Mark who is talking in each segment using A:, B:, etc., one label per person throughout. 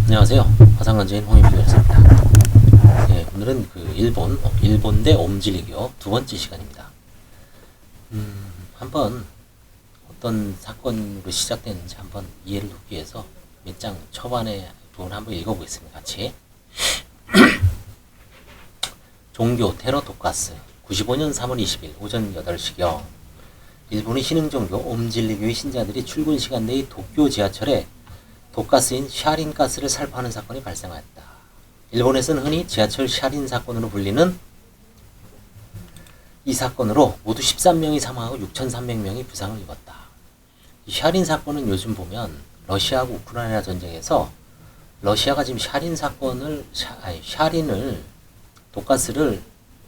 A: 안녕하세요. 화상관제인 홍익표였습니다. 네, 오늘은 그 일본 대 옴질리교 두 번째 시간입니다. 한번 어떤 사건으로 시작되는지 한번 이해를 돕기 위해서 몇 장 초반에 부분 한번 읽어보겠습니다. 같이. 종교 테러 독가스 95년 3월 20일 오전 8시경 일본의 신흥종교 옴질리교의 신자들이 출근 시간 내의 도쿄 지하철에 독가스인 샤린 가스를 살포하는 사건이 발생하였다. 일본에서는 흔히 지하철 샤린 사건으로 불리는 이 사건으로 모두 13명이 사망하고 6,300명이 부상을 입었다. 이 샤린 사건은 요즘 보면 러시아하고 우크라이나 전쟁에서 러시아가 지금 샤린을 독가스를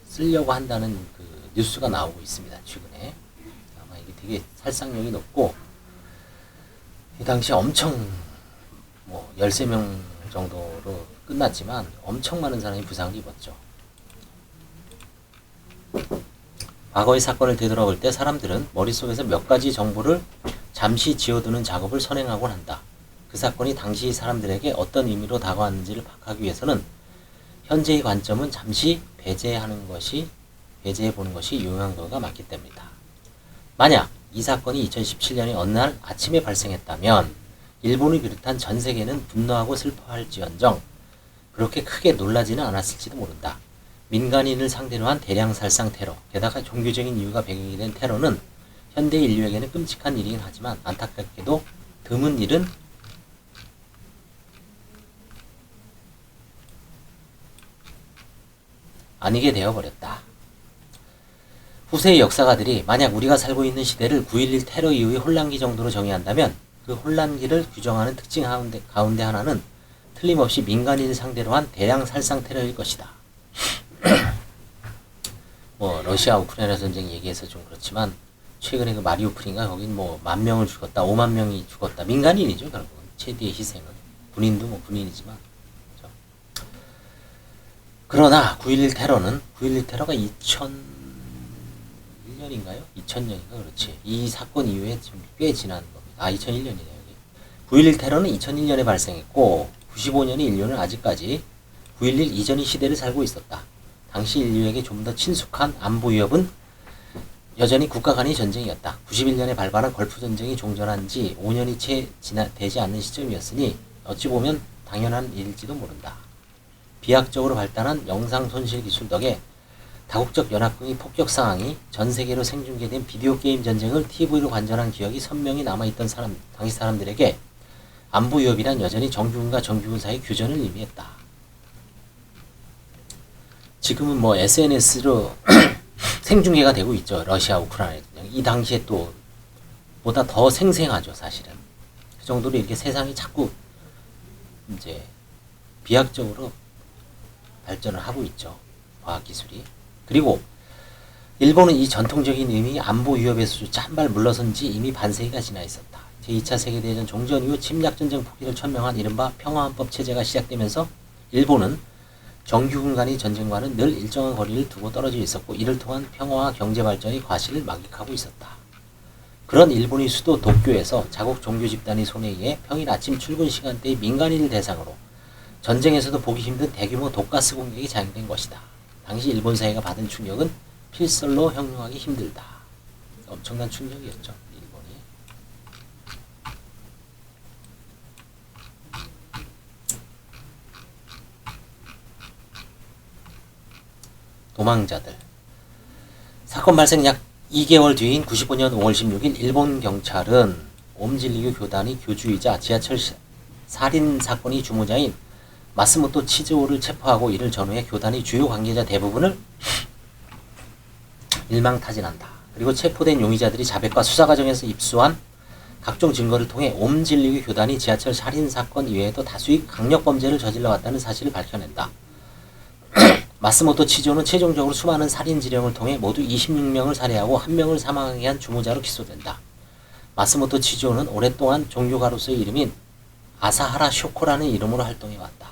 A: 쓰려고 한다는 그 뉴스가 나오고 있습니다. 최근에 아마 이게 되게 살상력이 높고 이 당시 엄청 13명 정도로 끝났지만 엄청 많은 사람이 부상을 입었죠. 과거의 사건을 되돌아볼 때 사람들은 머릿속에서 몇 가지 정보를 잠시 지워두는 작업을 선행하곤 한다. 그 사건이 당시 사람들에게 어떤 의미로 다가왔는지를 파악하기 위해서는 현재의 관점은 잠시 배제해보는 것이 유용한 경우가 많기 때문이다. 만약 이 사건이 2017년의 어느 날 아침에 발생했다면 일본을 비롯한 전 세계는 분노하고 슬퍼할지언정 그렇게 크게 놀라지는 않았을지도 모른다. 민간인을 상대로 한 대량 살상 테러, 게다가 종교적인 이유가 배경이 된 테러는 현대 인류에게는 끔찍한 일이긴 하지만 안타깝게도 드문 일은 아니게 되어버렸다. 후세의 역사가들이 만약 우리가 살고 있는 시대를 9.11 테러 이후의 혼란기 정도로 정의한다면 그 혼란기를 규정하는 특징 가운데 하나는 틀림없이 민간인을 상대로 한 대량 살상 테러일 것이다. 러시아 우크라이나 전쟁 얘기해서 좀 그렇지만 최근에 그 마리우폴인가 거긴 10,000명을 죽었다, 50,000명이 죽었다. 민간인이죠, 결국은. 최대의 희생은. 군인도 군인이지만. 그렇죠? 그러나 9.11 테러가 2001년인가요? 2000년인가 그렇지. 이 사건 이후에 지금 꽤 지난 겁니다. 2001년이네요. 9.11 테러는 2001년에 발생했고 95년의 인류는 아직까지 9.11 이전의 시대를 살고 있었다. 당시 인류에게 좀 더 친숙한 안보 위협은 여전히 국가 간의 전쟁이었다. 91년에 발발한 걸프 전쟁이 종전한 지 5년이 채 되지 않는 시점이었으니 어찌 보면 당연한 일일지도 모른다. 비약적으로 발달한 영상 손실 기술 덕에 다국적 연합군의 폭격 상황이 전 세계로 생중계된 비디오 게임 전쟁을 TV로 관전한 기억이 선명히 남아있던 당시 사람들에게 안보 위협이란 여전히 정규군과 정규군 사이의 교전을 의미했다. 지금은 SNS로 생중계가 되고 있죠. 러시아 우크라이나 전쟁. 이 당시에 또 보다 더 생생하죠, 사실은. 그 정도로 이렇게 세상이 자꾸 이제 비약적으로 발전을 하고 있죠. 과학기술이. 그리고 일본은 이 전통적인 의미 안보 위협에서조차 한 발 물러선 지 이미 반세기가 지나 있었다. 제2차 세계대전 종전 이후 침략전쟁 포기를 천명한 이른바 평화헌법 체제가 시작되면서 일본은 정규군 간의 전쟁과는 늘 일정한 거리를 두고 떨어져 있었고 이를 통한 평화와 경제발전의 과실을 막익하고 있었다. 그런 일본의 수도 도쿄에서 자국 종교 집단의 손에 의해 평일 아침 출근 시간대의 민간인을 대상으로 전쟁에서도 보기 힘든 대규모 독가스 공격이 자행된 것이다. 당시 일본 사회가 받은 충격은 필설로 형용하기 힘들다. 엄청난 충격이었죠, 일본이. 도망자들. 사건 발생 약 2개월 뒤인 95년 5월 16일 일본 경찰은 옴질리교 교단의 교주이자 지하철 살인 사건의 주모자인 마스모토 치즈오를 체포하고 이를 전후해 교단의 주요 관계자 대부분을 일망타진한다. 그리고 체포된 용의자들이 자백과 수사 과정에서 입수한 각종 증거를 통해 옴질리교 교단이 지하철 살인 사건 이외에도 다수의 강력 범죄를 저질러 왔다는 사실을 밝혀낸다. 마스모토 치즈오는 최종적으로 수많은 살인 지령을 통해 모두 26명을 살해하고 1명을 사망하게 한 주모자로 기소된다. 마스모토 치즈오는 오랫동안 종교가로서의 이름인 아사하라 쇼코라는 이름으로 활동해왔다.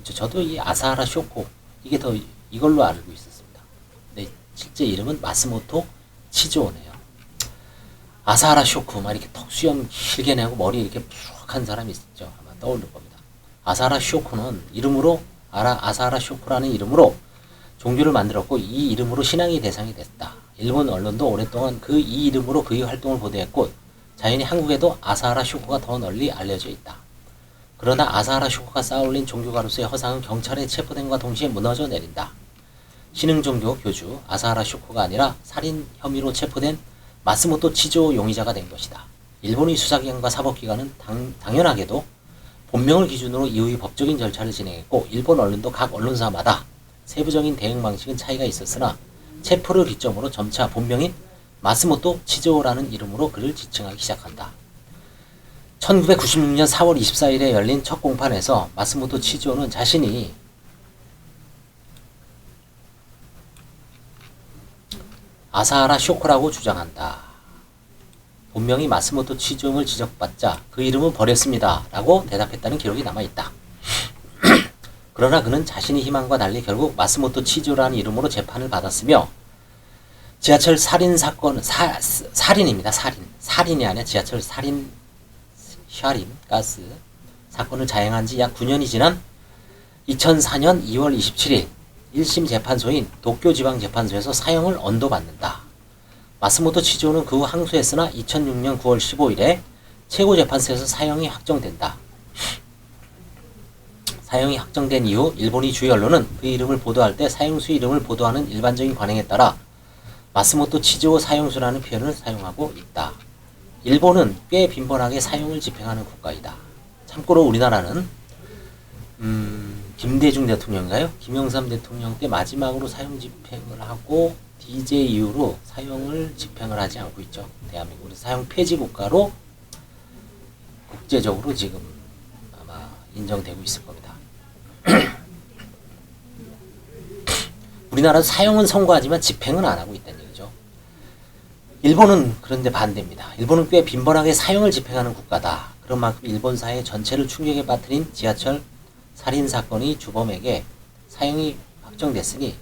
A: 저도 이 아사하라 쇼코 이걸로 알고 있었습니다. 근데 실제 이름은 마스모토 치즈오네요. 아사하라 쇼코 이렇게 턱 수염 길게 내고 머리 이렇게 푹한 사람이 있었죠. 아마 떠오를 겁니다. 아사하라 쇼코는 이름으로 아사하라 쇼코라는 이름으로 종교를 만들었고 이 이름으로 신앙의 대상이 됐다. 일본 언론도 오랫동안 이 이름으로 그의 활동을 보도했고 자연히 한국에도 아사하라 쇼코가 더 널리 알려져 있다. 그러나 아사하라 쇼코가 쌓아올린 종교가로서의 허상은 경찰에 체포됨과 동시에 무너져 내린다. 신흥종교 교주 아사하라 쇼코가 아니라 살인 혐의로 체포된 마스모토 치조 용의자가 된 것이다. 일본의 수사기관과 사법기관은 당연하게도 본명을 기준으로 이후의 법적인 절차를 진행했고 일본 언론도 각 언론사마다 세부적인 대응 방식은 차이가 있었으나 체포를 기점으로 점차 본명인 마스모토 치조라는 이름으로 그를 지칭하기 시작한다. 1996년 4월 24일에 열린 첫 공판에서 마스모토 치조는 자신이 아사하라 쇼코라고 주장한다. 본명이 마스모토 치조임을 지적받자 그 이름은 버렸습니다. 라고 대답했다는 기록이 남아있다. 그러나 그는 자신의 희망과 달리 결국 마스모토 치조라는 이름으로 재판을 받았으며 지하철 살인 사건, 살인입니다. 살인이 아니라 지하철 살인, 가스 사건을 자행한 지 약 9년이 지난 2004년 2월 27일 1심 재판소인 도쿄지방재판소에서 사형을 언도받는다. 마스모토 치조는 그 후 항소했으나 2006년 9월 15일에 최고재판소에서 사형이 확정된다. 사형이 확정된 이후 일본의 주요 언론은 그 이름을 보도할 때 사형수 이름을 보도하는 일반적인 관행에 따라 마스모토 치조 사형수라는 표현을 사용하고 있다. 일본은 꽤 빈번하게 사형을 집행하는 국가이다. 참고로 우리나라는 김대중 대통령인가요? 김영삼 대통령 때 마지막으로 사형 집행을 하고 DJ 이후로 사형을 집행을 하지 않고 있죠. 대한민국은 사형 폐지 국가로 국제적으로 지금 아마 인정되고 있을 겁니다. 우리나라는 사형은 선고하지만 집행은 안 하고 있다는 얘기죠. 일본은 그런데 반대입니다. 일본은 꽤 빈번하게 사형을 집행하는 국가다. 그런 만큼 일본 사회 전체를 충격에 빠뜨린 지하철 살인사건의 주범에게 사형이 확정됐으니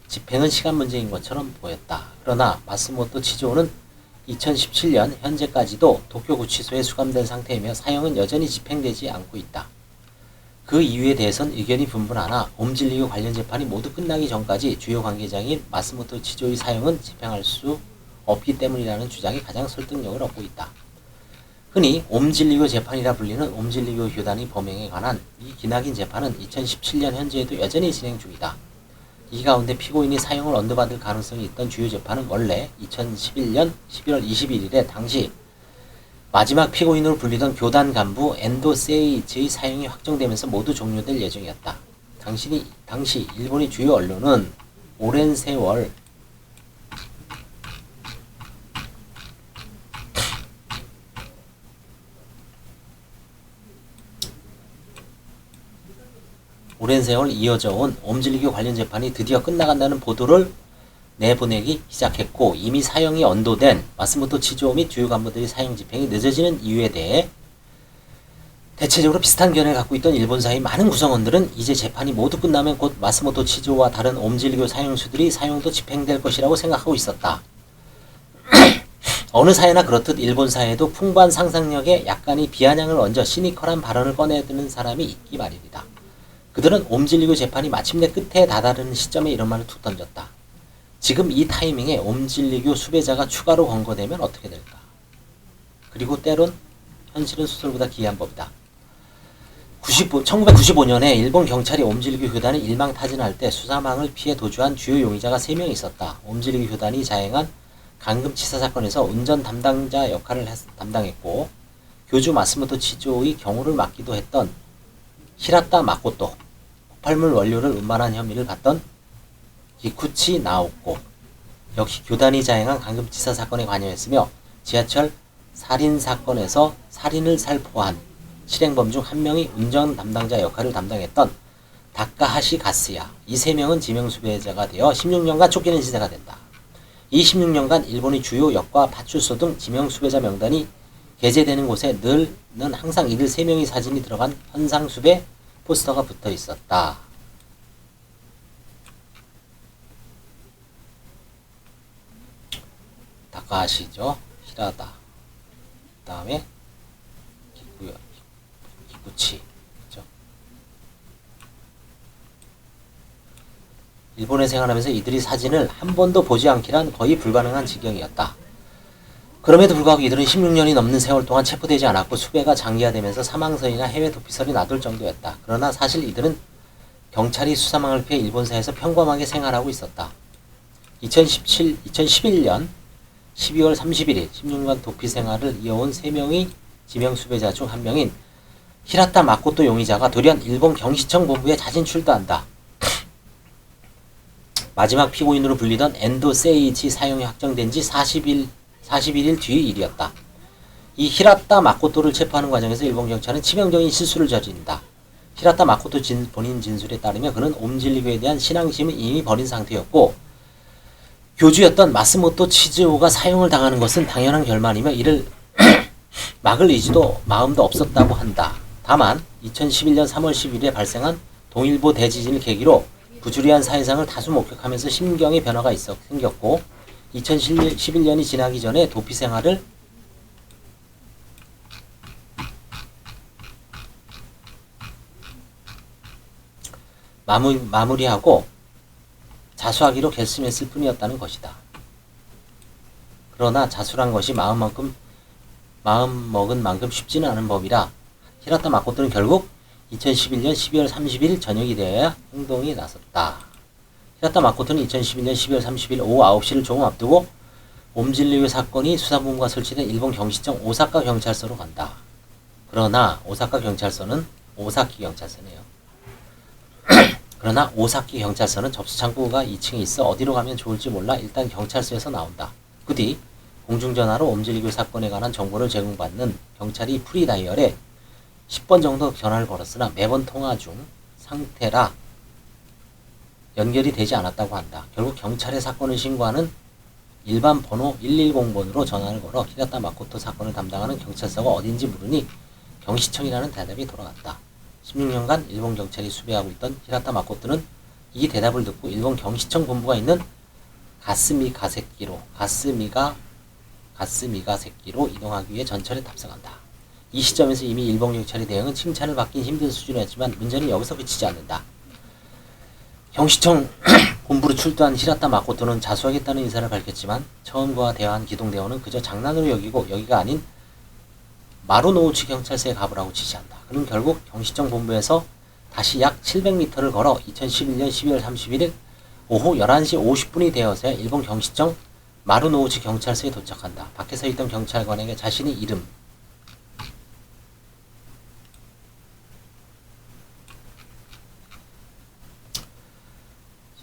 A: 집행은 시간 문제인 것처럼 보였다. 그러나 마스모토 치조는 2017년 현재까지도 도쿄구치소에 수감된 상태이며 사형은 여전히 집행되지 않고 있다. 그 이유에 대해선 의견이 분분하나 옴질리교 관련 재판이 모두 끝나기 전까지 주요 관계자인 마스모토 치조의 사형은 집행할 수 없기 때문이라는 주장이 가장 설득력을 얻고 있다. 흔히 옴질리교 재판이라 불리는 옴질리교 교단의 범행에 관한 이 기나긴 재판은 2017년 현재에도 여전히 진행 중이다. 이 가운데 피고인이 사형을 언도받을 가능성이 있던 주요 재판은 원래 2011년 11월 21일에 당시 마지막 피고인으로 불리던 교단 간부 엔도 세이이치의 사형이 확정되면서 모두 종료될 예정이었다. 당시 일본의 주요 언론은 오랜 세월 이어져 온 옴질리교 관련 재판이 드디어 끝나간다는 보도를 내보내기 시작했고 이미 사형이 언도된 마스모토 치조 및 주요 간부들의 사형 집행이 늦어지는 이유에 대해 대체적으로 비슷한 견해를 갖고 있던 일본 사회의 많은 구성원들은 이제 재판이 모두 끝나면 곧 마스모토 치조와 다른 옴질리교 사형수들이 사형도 집행될 것이라고 생각하고 있었다. 어느 사회나 그렇듯 일본 사회에도 풍부한 상상력에 약간의 비아냥을 얹어 시니컬한 발언을 꺼내드는 사람이 있기 마련이다. 그들은 옴질리교 재판이 마침내 끝에 다다르는 시점에 이런 말을 툭 던졌다. 지금 이 타이밍에 옴질리교 수배자가 추가로 검거되면 어떻게 될까? 그리고 때론 현실은 소설보다 기이한 법이다. 1995년에 일본 경찰이 옴질리교 교단을 일망타진할 때 수사망을 피해 도주한 주요 용의자가 3명 있었다. 옴질리교 교단이 자행한 강금치사 사건에서 운전 담당자 역할을 담당했고 교주 마스모토 치조의 경호를 맡기도 했던 히라타 마코토, 폭발물 원료를 운반한 혐의를 받던 기쿠치 나오코 역시 교단이 자행한 강금치사 사건에 관여했으며 지하철 살인사건에서 살인을 살포한 실행범 중 한 명이 운전 담당자 역할을 담당했던 다카하시 가스야. 이 3명은 지명수배자가 되어 16년간 쫓기는 시대가 된다. 이 16년간 일본의 주요 역과 파출소 등 지명수배자 명단이 게재되는 곳에 늘는 항상 이들 3명의 사진이 들어간 현상수배 포스터가 붙어 있었다. 다카하시죠. 히라다. 그 다음에 기쿠치. 그렇죠? 일본에 생활하면서 이들이 사진을 한 번도 보지 않기란 거의 불가능한 지경이었다. 그럼에도 불구하고 이들은 16년이 넘는 세월 동안 체포되지 않았고 수배가 장기화되면서 사망설이나 해외 도피설이 나돌 정도였다. 그러나 사실 이들은 경찰이 수사망을 피해 일본사에서 평범하게 생활하고 있었다. 2011년 12월 31일 16년 도피 생활을 이어온 3명의 지명 수배자 중 한 명인 히라타 마코토 용의자가 돌연 일본 경시청 본부에 자진 출두한다. 마지막 피고인으로 불리던 엔도 세이치 사형이 확정된 지 41일 뒤의 일이었다. 이 히라타 마코토를 체포하는 과정에서 일본 경찰은 치명적인 실수를 저지른다. 히라타 마코토 본인 진술에 따르면 그는 옴질리교에 대한 신앙심을 이미 버린 상태였고 교주였던 마스모토 치즈오가 사형을 당하는 것은 당연한 결말이며 이를 막을 의지도 마음도 없었다고 한다. 다만 2011년 3월 10일에 발생한 동일보 대지진을 계기로 부주의한 사회상을 다수 목격하면서 심경의 변화가 생겼고 2011년이 지나기 전에 도피 생활을 마무리하고 자수하기로 결심했을 뿐이었다는 것이다. 그러나 자수란 것이 마음 먹은 만큼 쉽지는 않은 법이라 히라타 마코토는 결국 2011년 12월 30일 저녁이 되어야 행동에 나섰다. 히라타 마코토는 2011년 12월 30일 오후 9시를 조금 앞두고 옴질리교 사건이 수사본부가 설치된 일본 경시청 오사카 경찰서로 간다. 그러나 오사카 경찰서는 오사키 경찰서네요. 그러나 오사키 경찰서는 접수 창구가 2층에 있어 어디로 가면 좋을지 몰라 일단 경찰서에서 나온다. 그 뒤 공중전화로 옴질리교 사건에 관한 정보를 제공받는 경찰이 프리다이얼에 10번 정도 전화를 걸었으나 매번 통화 중 상태라 연결이 되지 않았다고 한다. 결국 경찰에 사건을 신고하는 일반 번호 110번으로 전화를 걸어 히라타 마코토 사건을 담당하는 경찰서가 어딘지 물으니 경시청이라는 대답이 돌아왔다. 16년간 일본 경찰이 수배하고 있던 히라타 마코토는 이 대답을 듣고 일본 경시청 본부가 있는 가스미가 새끼로 이동하기 위해 전철에 탑승한다. 이 시점에서 이미 일본 경찰의 대응은 칭찬을 받긴 힘든 수준이었지만 문제는 여기서 그치지 않는다. 경시청 본부로 출두한 히라타 마코토는 자수하겠다는 의사를 밝혔지만 처음 그와 대화한 기동대원은 그저 장난으로 여기고 여기가 아닌 마루노우치 경찰서에 가보라고 지시한다. 그는 결국 경시청 본부에서 다시 약 700m를 걸어 2011년 12월 31일 오후 11시 50분이 되어서야 일본 경시청 마루노우치 경찰서에 도착한다. 밖에 서 있던 경찰관에게 자신의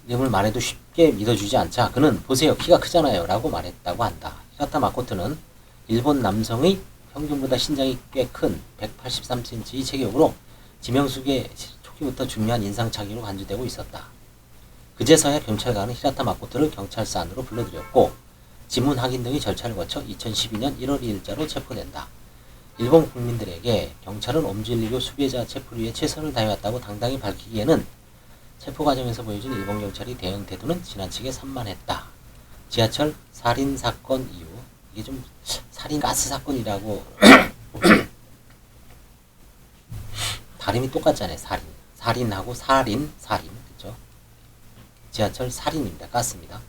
A: 이름을 말해도 쉽게 믿어주지 않자 그는 보세요 키가 크잖아요 라고 말했다고 한다. 히라타 마코토는 일본 남성의 평균보다 신장이 꽤 큰 183cm의 체격으로 지명수계 초기부터 중요한 인상착의로 간주되고 있었다. 그제서야 경찰관은 히라타 마코토를 경찰서 안으로 불러들였고 지문 확인 등의 절차를 거쳐 2012년 1월 2일자로 체포된다. 일본 국민들에게 경찰은 옴질리교 수배자 체포를 위해 최선을 다해왔다고 당당히 밝히기에는 체포 과정에서 보여준 일본 경찰의 대응 태도는 지나치게 산만했다. 지하철 살인 사건 이후 이게 좀 살인 가스 사건이라고 발음이 똑같잖아요. 살인하고 살인 그죠? 지하철 살인입니다. 가스입니다.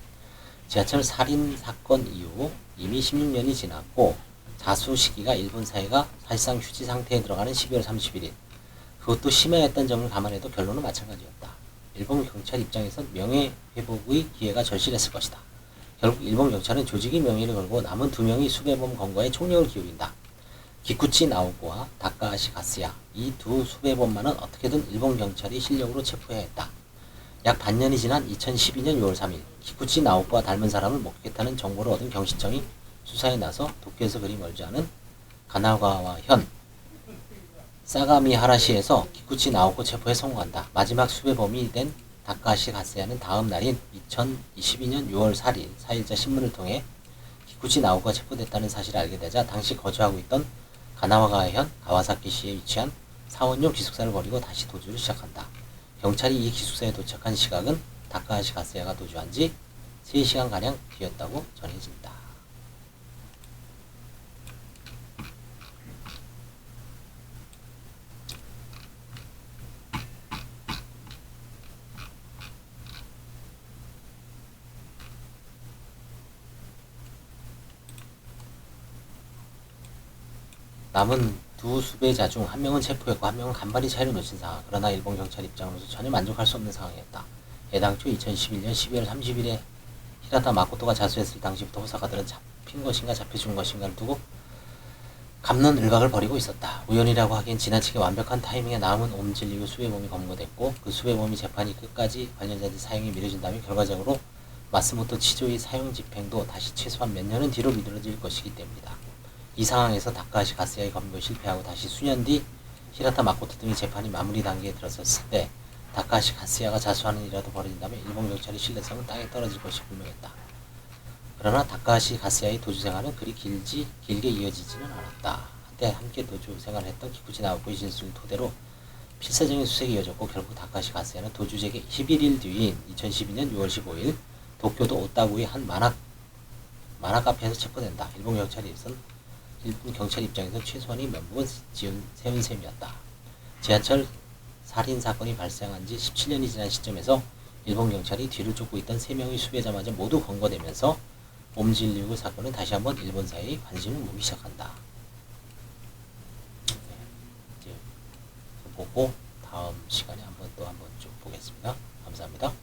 A: 지하철 살인 사건 이후 이미 16년이 지났고 자수 시기가 일본 사회가 사실상 휴지 상태에 들어가는 12월 31일 그것도 심해했던 점을 감안해도 결론은 마찬가지였다. 일본 경찰 입장에선 명예회복의 기회가 절실했을 것이다. 결국 일본 경찰은 조직의 명예를 걸고 남은 2명의 수배범 검거에 총력을 기울인다. 기쿠치 나오코와 다카하시 가스야 이 두 수배범만은 어떻게든 일본 경찰이 실력으로 체포해야 했다. 약 반년이 지난 2012년 6월 3일 기쿠치 나오코와 닮은 사람을 목격했다는 정보를 얻은 경시청이 수사에 나서 도쿄에서 그리 멀지 않은 가나가와현 사가미하라시에서 기쿠치 나오코 체포에 성공한다. 마지막 수배범이 된 다카하시 가스야는 다음 날인 2022년 6월 4일 4일자 신문을 통해 기쿠치 나오코가 체포됐다는 사실을 알게 되자 당시 거주하고 있던 가나와가현 가와사키시에 위치한 사원용 기숙사를 버리고 다시 도주를 시작한다. 경찰이 이 기숙사에 도착한 시각은 다카하시 가스야가 도주한 지 3시간가량 뒤였다고 전해진다. 남은 두 수배자 중 한 명은 체포했고 한 명은 간발의 차이로 놓친 상황. 그러나 일본 경찰 입장으로서 전혀 만족할 수 없는 상황이었다. 애당초 2011년 12월 30일에 히라타 마코토가 자수했을 당시부터 호사카들은 잡힌 것인가 잡혀 죽은 것인가를 두고 감론 을각을 벌이고 있었다. 우연이라고 하기엔 지나치게 완벽한 타이밍에 남은 옴질 이후 수배범이 검거됐고 그 수배범이 재판이 끝까지 관련자들 사형이 미뤄진다면 결과적으로 마스모토 치조의 사형 집행도 다시 최소한 몇 년은 뒤로 미뤄질 것이기 때문이다. 이 상황에서 다카하시 가스야의 검거에 실패하고 다시 수년 뒤 히라타 마코토 등의 재판이 마무리 단계에 들어섰을 때 다카하시 가스야가 자수하는 일이라도 벌어진다면 일본 경찰의 신뢰성은 땅에 떨어질 것이 분명했다. 그러나 다카하시 가스야의 도주 생활은 그리 길게 이어지지는 않았다. 한때 함께 도주 생활을 했던 키쿠지 나오코의 진술을 토대로 필사적인 수색이 이어졌고 결국 다카하시 가스야는 도주 재개 11일 뒤인 2012년 6월 15일 도쿄도 오타구의 한 만화 카페에서 체포된다. 일본 경찰 입장에서 최소한의 면목은 세운 셈이었다. 지하철 살인 사건이 발생한 지 17년이 지난 시점에서 일본 경찰이 뒤를 쫓고 있던 3명의 수배자마저 모두 검거되면서 옴질리그 사건은 다시 한번 일본 사회에 관심을 모으기 시작한다. 이제 보고 다음 시간에 한번 쭉 보겠습니다. 감사합니다.